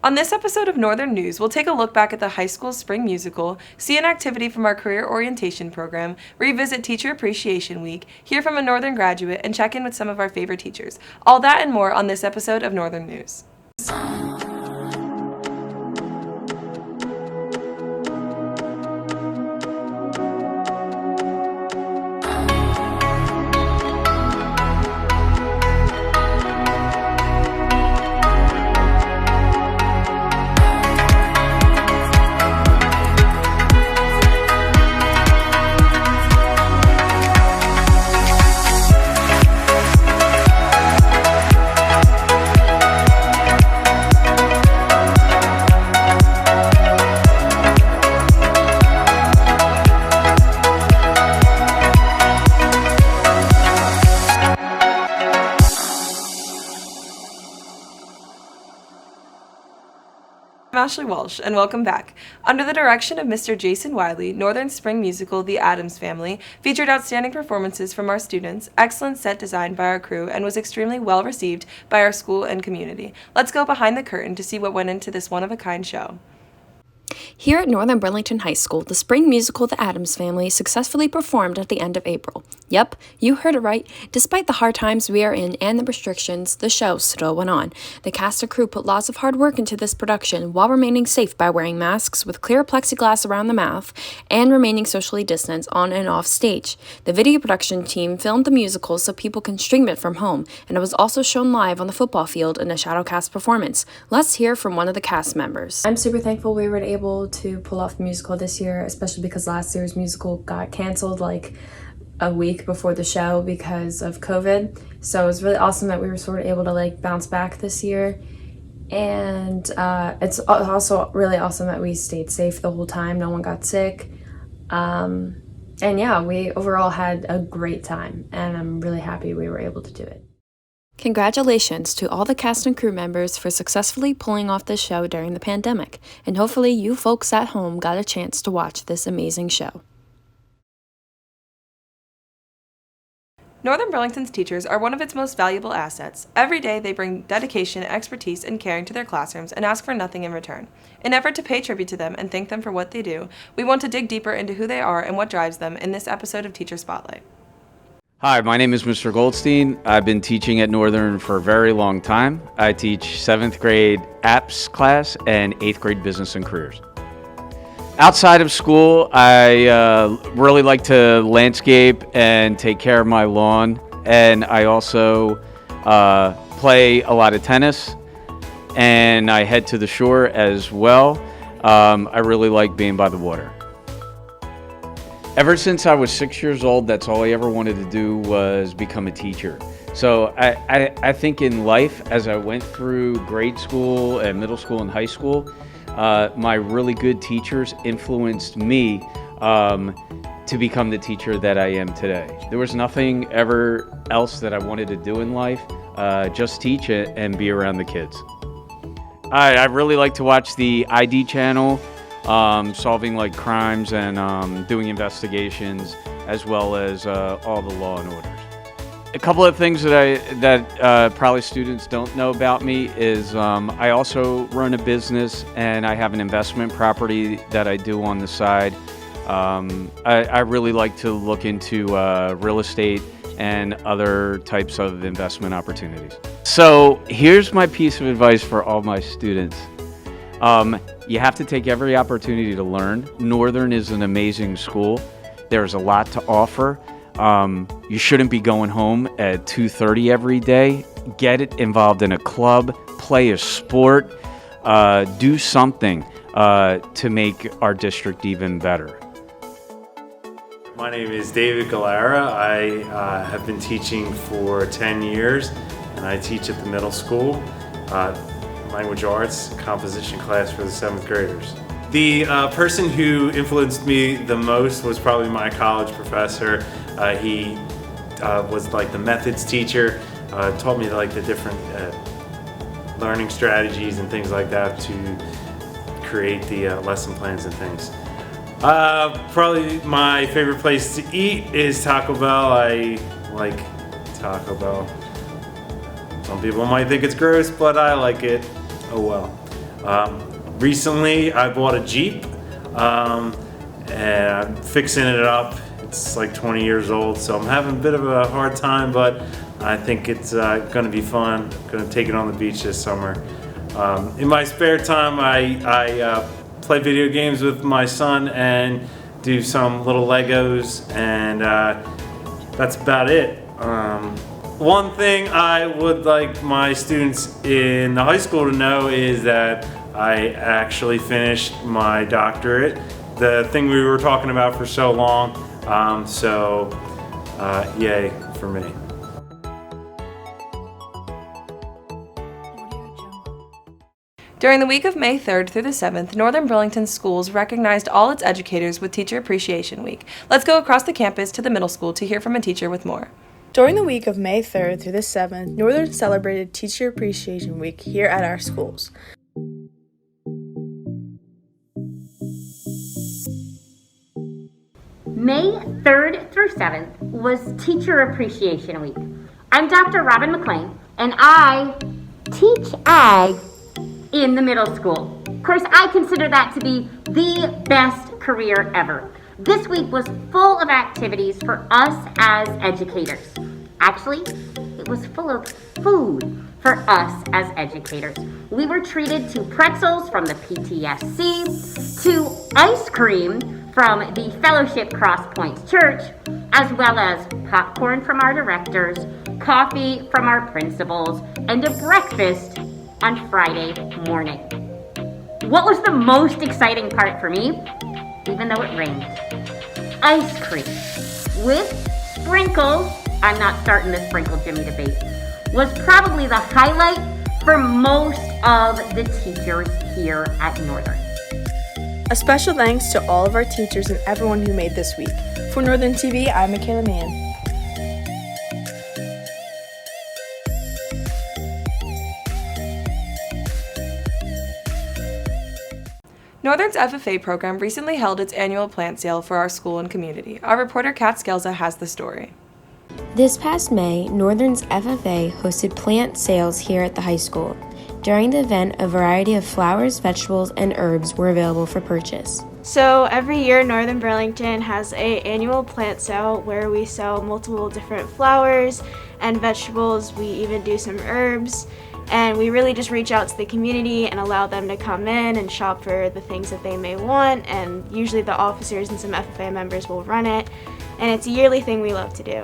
On this episode of Northern News, we'll take a look back at the high school spring musical, see an activity from our career orientation program, revisit Teacher Appreciation Week, hear from a Northern graduate, and check in with some of our favorite teachers. All that and more on this episode of Northern News. I'm Ashley Walsh, and welcome back. Under the direction of Mr. Jason Wiley, Northern Spring Musical The Addams Family featured outstanding performances from our students, excellent set design by our crew, and was extremely well received by our school and community. Let's go behind the curtain to see what went into this one-of-a-kind show. Here at Northern Burlington High School, the spring musical The Addams Family successfully performed at the end of April. Yep, you heard it right. Despite the hard times we are in and the restrictions, the show still went on. The cast and crew put lots of hard work into this production while remaining safe by wearing masks with clear plexiglass around the mouth and remaining socially distanced on and off stage. The video production team filmed the musical so people can stream it from home, and it was also shown live on the football field in a shadowcast performance. Let's hear from one of the cast members. I'm super thankful we were able to pull off the musical this year, especially because last year's musical got canceled like a week before the show because of COVID. So it was really awesome that we were sort of able to like bounce back this year. And it's also really awesome that we stayed safe the whole time. No one got sick. And yeah, we overall had a great time, and I'm really happy we were able to do it. Congratulations to all the cast and crew members for successfully pulling off this show during the pandemic, and hopefully you folks at home got a chance to watch this amazing show. Northern Burlington's teachers are one of its most valuable assets. Every day they bring dedication, expertise, and caring to their classrooms and ask for nothing in return. In an effort to pay tribute to them and thank them for what they do, we want to dig deeper into who they are and what drives them in this episode of Teacher Spotlight. Hi, my name is Mr. Goldstein. I've been teaching at Northern for a very long time. I teach 7th grade apps class and 8th grade business and careers. Outside of school, I really like to landscape and take care of my lawn, and I also play a lot of tennis, and I head to the shore as well. I really like being by the water. Ever since I was 6 years old, that's all I ever wanted to do was become a teacher. So I think in life, as I went through grade school and middle school and high school, my really good teachers influenced me to become the teacher that I am today. There was nothing ever else that I wanted to do in life, just teach it and be around the kids. I really like to watch the ID channel. Solving like crimes and doing investigations, as well as all the law and orders. A couple of things that probably students don't know about me is I also run a business, and I have an investment property that I do on the side. I really like to look into real estate and other types of investment opportunities. So here's my piece of advice for all my students. You have to take every opportunity to learn. Northern is an amazing school. There's a lot to offer. You shouldn't be going home at 2:30 every day. Get it involved in a club, play a sport, do something to make our district even better. My name is David Gallara. I have been teaching for 10 years, and I teach at the middle school. Language arts composition class for the 7th graders. The person who influenced me the most was probably my college professor. He was like the methods teacher, taught me like the different learning strategies and things like that to create the lesson plans and things. Probably my favorite place to eat is Taco Bell. I like Taco Bell. Some people might think it's gross, but I like it. Oh well. Recently, I bought a Jeep, and I'm fixing it up. It's like 20 years old, so I'm having a bit of a hard time, but I think it's going to be fun. I'm going to take it on the beach this summer. In my spare time, I play video games with my son and do some little Legos, and that's about it. One thing I would like my students in the high school to know is that I actually finished my doctorate, the thing we were talking about for so long. Yay for me. During the week of May 3rd through the 7th, Northern Burlington Schools recognized all its educators with Teacher Appreciation Week. Let's go across the campus to the middle school to hear from a teacher with more. During the week of May 3rd through the 7th, Northern celebrated Teacher Appreciation Week here at our schools. May 3rd through 7th was Teacher Appreciation Week. I'm Dr. Robin McLean, and I teach ag in the middle school. Of course, I consider that to be the best career ever. This week was full of activities for us as educators. Actually, it was full of food for us as educators. We were treated to pretzels from the PTSC, to ice cream from the Fellowship Cross Points Church, as well as popcorn from our directors, coffee from our principals, and a breakfast on Friday morning. What was the most exciting part for me, even though it rained? Ice cream with sprinkles, I'm not starting the Sprinkle Jimmy debate, was probably the highlight for most of the teachers here at Northern. A special thanks to all of our teachers and everyone who made this week. For Northern TV, I'm Michaela Mann. Northern's FFA program recently held its annual plant sale for our school and community. Our reporter Kat Skelza has the story. This past May, Northern's FFA hosted plant sales here at the high school. During the event, a variety of flowers, vegetables, and herbs were available for purchase. So every year, Northern Burlington has an annual plant sale where we sell multiple different flowers and vegetables. We even do some herbs. And we really just reach out to the community and allow them to come in and shop for the things that they may want. And usually the officers and some FFA members will run it. And it's a yearly thing we love to do.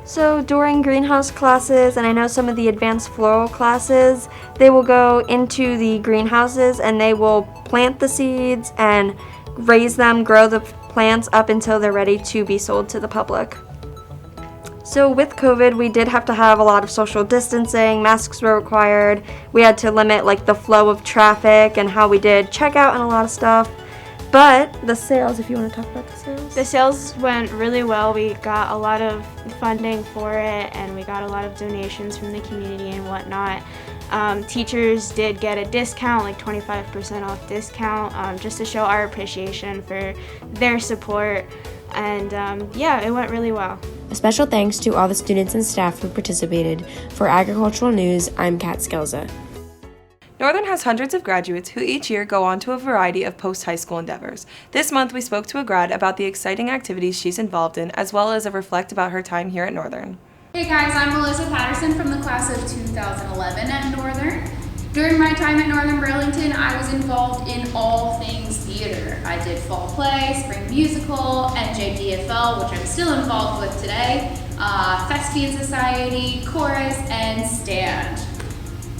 So during greenhouse classes, and I know some of the advanced floral classes, they will go into the greenhouses and they will plant the seeds and raise them, grow the plants up until they're ready to be sold to the public. So with COVID, we did have to have a lot of social distancing, masks were required, we had to limit the flow of traffic and how we did checkout and a lot of stuff. But the sales, if you want to talk about the sales. The sales went really well. We got a lot of funding for it and we got a lot of donations from the community and whatnot. Teachers did get a discount, 25% off discount, just to show our appreciation for their support. And it went really well. A special thanks to all the students and staff who participated. For Agricultural News, I'm Kat Skelza. Northern has hundreds of graduates who each year go on to a variety of post-high school endeavors. This month, we spoke to a grad about the exciting activities she's involved in, as well as reflect about her time here at Northern. Hey guys, I'm Melissa Patterson from the class of 2011 at Northern. During my time at Northern Burlington, I was involved in all things theater. I did fall play, spring musical, NJDFL, which I'm still involved with today, Thespian Society, chorus, and stand.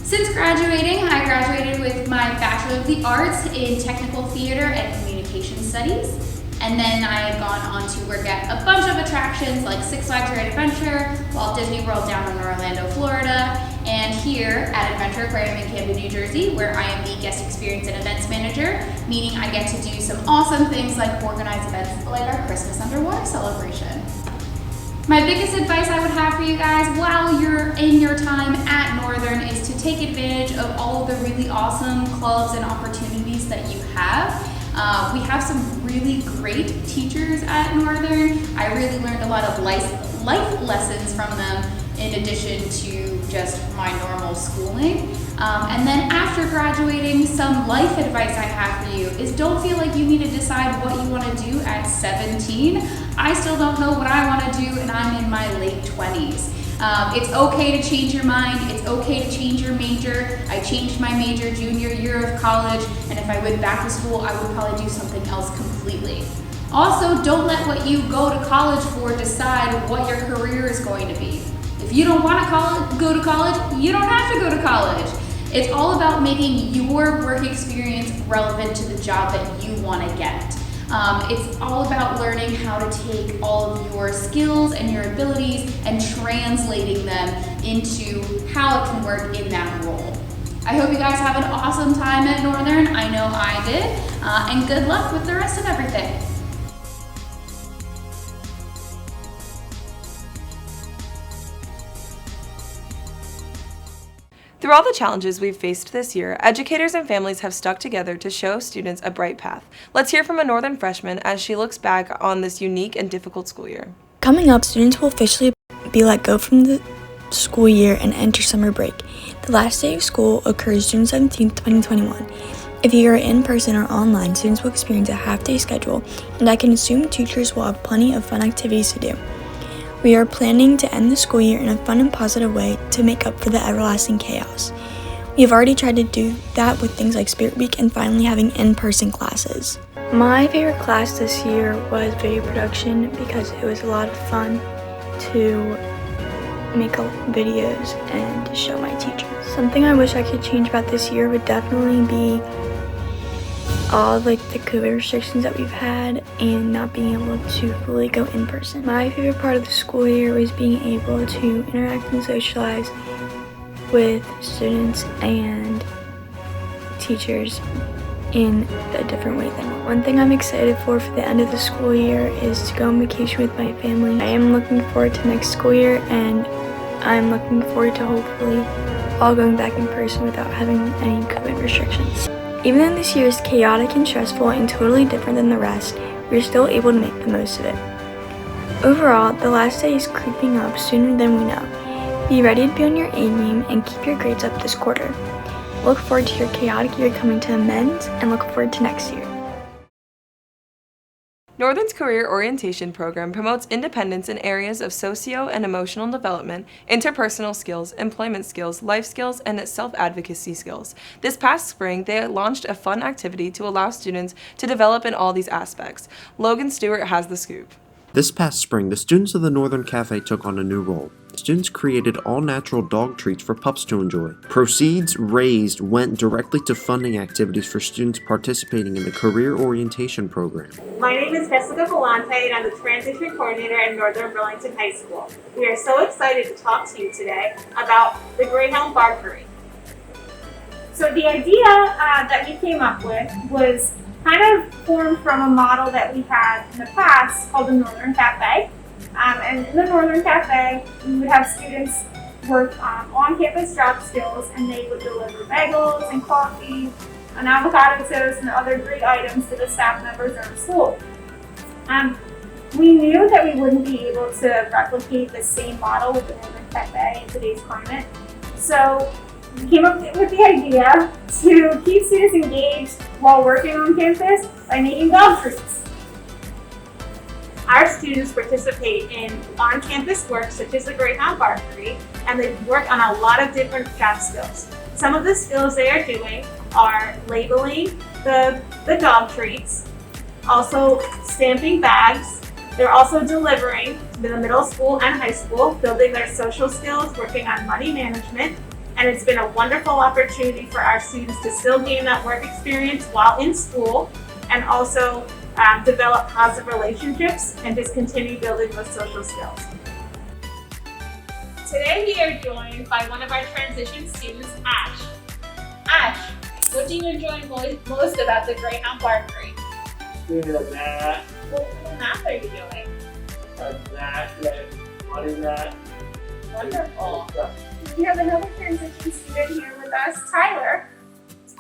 Since graduating, I graduated with my Bachelor of the Arts in Technical Theater and Communication Studies. And then I have gone on to work at a bunch of attractions like Six Flags Great Adventure, Walt Disney World down in Orlando, Florida, and here at Adventure Aquarium in Camden, New Jersey, where I am the Guest Experience and Events Manager, meaning I get to do some awesome things like organize events like our Christmas Underwater celebration. My biggest advice I would have for you guys while you're in your time at Northern is to take advantage of all of the really awesome clubs and opportunities that you have. We have some really great teachers at Northern. I really learned a lot of life lessons from them in addition to just my normal schooling. And then after graduating, some life advice I have for you is don't feel like you need to decide what you want to do at 17. I still don't know what I want to do, and I'm in my late 20s. It's okay to change your mind. It's okay to change your major. I changed my major junior year of college, and if I went back to school, I would probably do something else completely. Also, don't let what you go to college for decide what your career is going to be. If you don't want to go to college, you don't have to go to college. It's all about making your work experience relevant to the job that you want to get. It's all about learning how to take all of your skills and your abilities and translating them into how it can work in that role. I hope you guys have an awesome time at Northern. I know I did. And good luck with the rest of everything. Through all the challenges we've faced this year, educators and families have stuck together to show students a bright path. Let's hear from a Northern freshman as she looks back on this unique and difficult school year. Coming up, students will officially be let go from the school year and enter summer break. The last day of school occurs June 17, 2021. If you are in person or online, students will experience a half-day schedule, and I can assume teachers will have plenty of fun activities to do. We are planning to end the school year in a fun and positive way to make up for the everlasting chaos. We have already tried to do that with things like Spirit Week and finally having in-person classes. My favorite class this year was video production because it was a lot of fun to make videos and to show my teachers. Something I wish I could change about this year would definitely be all the COVID restrictions that we've had and not being able to fully go in person. My favorite part of the school year was being able to interact and socialize with students and teachers in a different way than one thing I'm excited for the end of the school year is to go on vacation with my family. I am looking forward to next school year, and I'm looking forward to hopefully all going back in person without having any COVID restrictions. Even though this year is chaotic and stressful and totally different than the rest, we're still able to make the most of it. Overall, the last day is creeping up sooner than we know. Be ready to be on your A game and keep your grades up this quarter. Look forward to your chaotic year coming to an end and look forward to next year. Northern's Career Orientation Program promotes independence in areas of socio and emotional development, interpersonal skills, employment skills, life skills, and self-advocacy skills. This past spring, they launched a fun activity to allow students to develop in all these aspects. Logan Stewart has the scoop. This past spring, the students of the Northern Cafe took on a new role. Students created all-natural dog treats for pups to enjoy. Proceeds raised went directly to funding activities for students participating in the Career Orientation Program. My name is Jessica Galante, and I'm the Transition Coordinator at Northern Burlington High School. We are so excited to talk to you today about the Greyhound Barkery. So the idea that we came up with was kind of formed from a model that we had in the past called the Northern Cafe. And in the Northern Cafe, we would have students work on-campus job skills, and they would deliver bagels and coffee and avocado toast and other great items to the staff members in the school. We knew that we wouldn't be able to replicate the same model with the Northern Cafe in today's climate. So we came up with the idea to keep students engaged while working on campus by making dog treats. Our students participate in on-campus work such as the Greyhound Barkery, and they work on a lot of different job skills. Some of the skills they are doing are labeling the dog treats, also stamping bags. They're also delivering to the middle school and high school, building their social skills, working on money management, and it's been a wonderful opportunity for our students to still gain that work experience while in school, and also develop positive relationships and just continue building those social skills. Today we are joined by one of our transition students, Ash. Ash, what do you enjoy most about the Greyhound Barkery? Doing math. What kind of math are you doing? Running that. Wonderful. We have another transition student here with us, Tyler.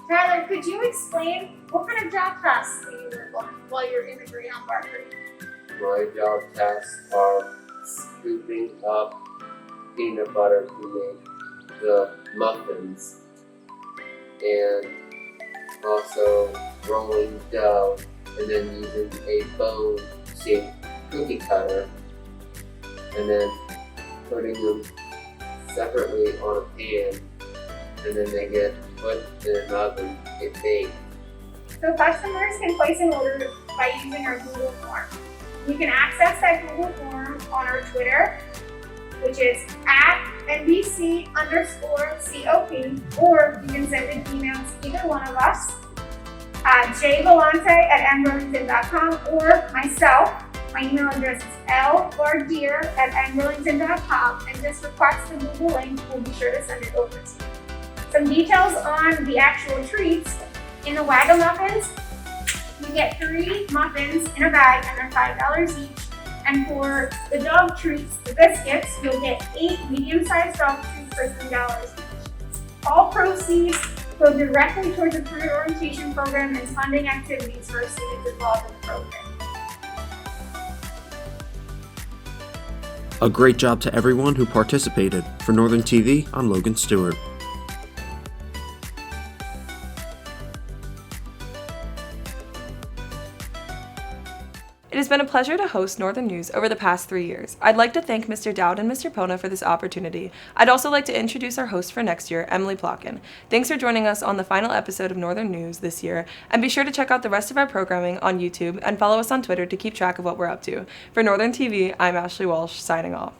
Tyler, could you explain what kind of job tasks do you work on while you're in the Greyhound Barkery? My job tasks are scooping up peanut butter to make the muffins and also rolling dough, and then using a bone-shaped cookie cutter, and then putting them separately on a pan, and then they get put in an oven to bake. So customers can place an order by using our Google form. You can access that Google form on our Twitter, which is @NBC_COP, or you can send an email to either one of us at jgalante@nburlington.com, or myself. My email address is lbardier@nburlington.com, and just request the Google link. We'll be sure to send it over to you. Some details on the actual treats. In the Wagamuffins, you get 3 muffins in a bag, and they're $5 each. And for the dog treats, the biscuits, you'll get 8 medium-sized dog treats for $3 each. All proceeds go directly towards the career orientation program and funding activities for students involved in the program. A great job to everyone who participated. For Northern TV, I'm Logan Stewart. It has been a pleasure to host Northern News over the past 3 years. I'd like to thank Mr. Dowd and Mr. Pona for this opportunity. I'd also like to introduce our host for next year, Emily Plotkin. Thanks for joining us on the final episode of Northern News this year, and be sure to check out the rest of our programming on YouTube and follow us on Twitter to keep track of what we're up to. For Northern TV, I'm Ashley Walsh, signing off.